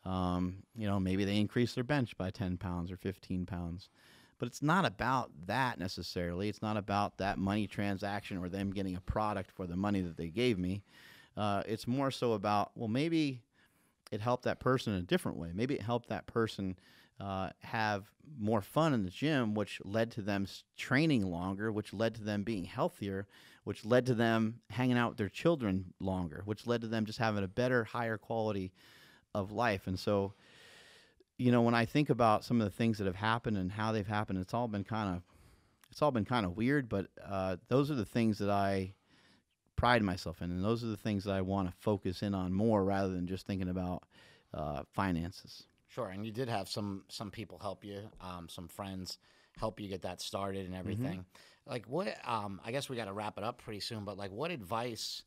maybe they increase their bench by 10 pounds or 15 pounds. But it's not about that necessarily. It's not about that money transaction or them getting a product for the money that they gave me. It's more so about, well, maybe it helped that person in a different way. Maybe it helped that person have more fun in the gym, which led to them training longer, which led to them being healthier, which led to them hanging out with their children longer, which led to them just having a better, higher quality of life. And so, when I think about some of the things that have happened and how they've happened, it's all been kind of weird, but those are the things that I pride myself in, and those are the things that I want to focus in on more rather than just thinking about finances. Sure, and you did have some people help you, some friends help you get that started and everything. Like what? I guess we got to wrap it up pretty soon. But like, what advice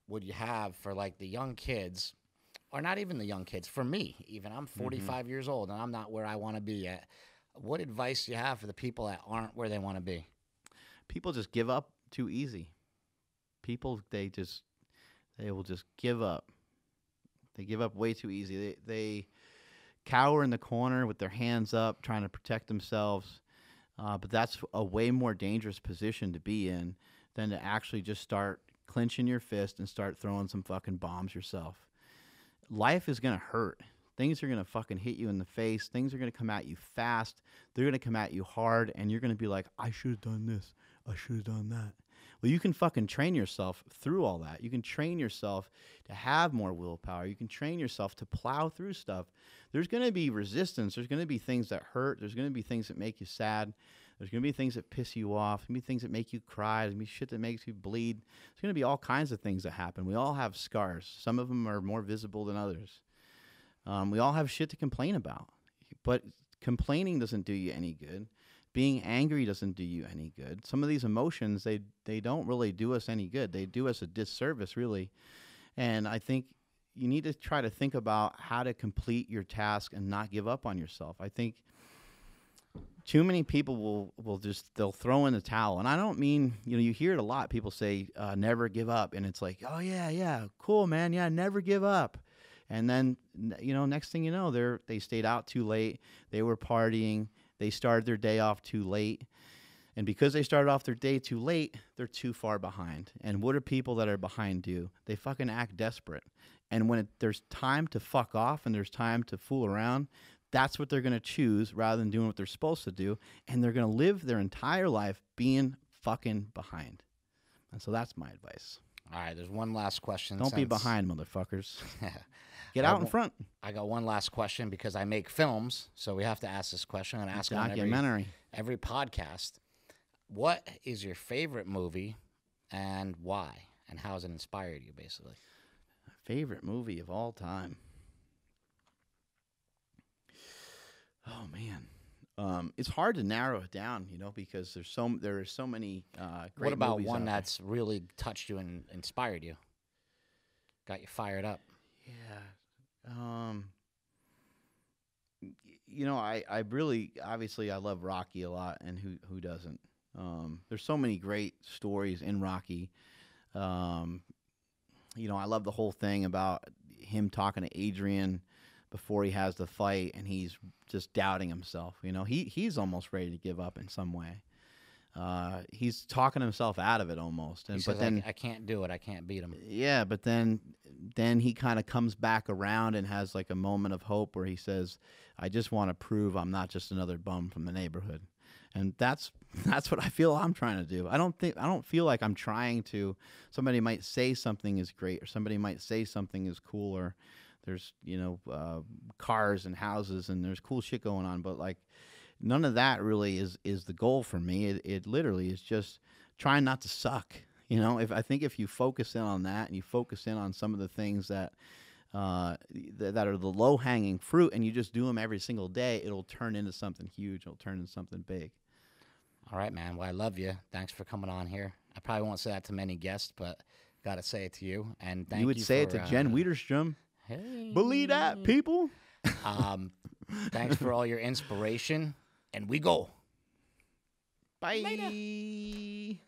would you have for like the young kids, or not even the young kids? For me, even I'm 45 years old and I'm not where I want to be yet. What advice do you have for the people that aren't where they want to be? People just give up too easy. People, they will just give up. They give up way too easy. They cower in the corner with their hands up, trying to protect themselves. But that's a way more dangerous position to be in than to actually just start clenching your fist and start throwing some fucking bombs yourself. Life is going to hurt. Things are going to fucking hit you in the face. Things are going to come at you fast. They're going to come at you hard, and you're going to be like, I should have done this. I should have done that. Well, you can fucking train yourself through all that. You can train yourself to have more willpower. You can train yourself to plow through stuff. There's going to be resistance. There's going to be things that hurt. There's going to be things that make you sad. There's going to be things that piss you off. There's going to be things that make you cry. There's going to be shit that makes you bleed. There's going to be all kinds of things that happen. We all have scars. Some of them are more visible than others. We all have shit to complain about. But complaining doesn't do you any good. Being angry doesn't do you any good. Some of these emotions, they don't really do us any good. They do us a disservice, really. And I think you need to try to think about how to complete your task and not give up on yourself. I think too many people they'll throw in the towel. And I don't mean, you hear it a lot. People say, never give up. And it's like, oh, yeah, cool, man. Yeah, never give up. And then, next thing you know, they stayed out too late. They were partying. They started their day off too late. And because they started off their day too late, they're too far behind. And what do people that are behind do? They fucking act desperate. And when there's time to fuck off and there's time to fool around, that's what they're going to choose rather than doing what they're supposed to do. And they're going to live their entire life being fucking behind. And so that's my advice. All right, there's one last question. Don't be behind, motherfuckers. Get out in front. I got one last question because I make films, so we have to ask this question. I'm going to ask on every podcast. What is your favorite movie and why? And how has it inspired you, basically? Favorite movie of all time? Oh, man. It's hard to narrow it down, because there are so many great What about movies one out that's really touched you and inspired you? Got you fired up? Yeah. I really, obviously, I love Rocky a lot, and who doesn't? There's so many great stories in Rocky. I love the whole thing about him talking to Adrian before he has the fight, and he's just doubting himself. He's almost ready to give up in some way. He's talking himself out of it almost. He says, I can't do it. I can't beat him. Yeah, but then he kind of comes back around and has like a moment of hope where he says, I just want to prove I'm not just another bum from the neighborhood. And that's what I feel I'm trying to do. I don't feel like I'm trying to. Somebody might say something is great, or somebody might say something is cool, or there's cars and houses and there's cool shit going on, but like none of that really is the goal for me. It literally is just trying not to suck. If you focus in on that and you focus in on some of the things that that are the low hanging fruit, and you just do them every single day, it'll turn into something huge. It'll turn into something big. All right, man. Well, I love you. Thanks for coming on here. I probably won't say that to many guests, but got to say it to you. And thank you. You would say it to Jen Wiederstrom. Hey. Believe that, people. Thanks for all your inspiration. And we go. Bye. Later.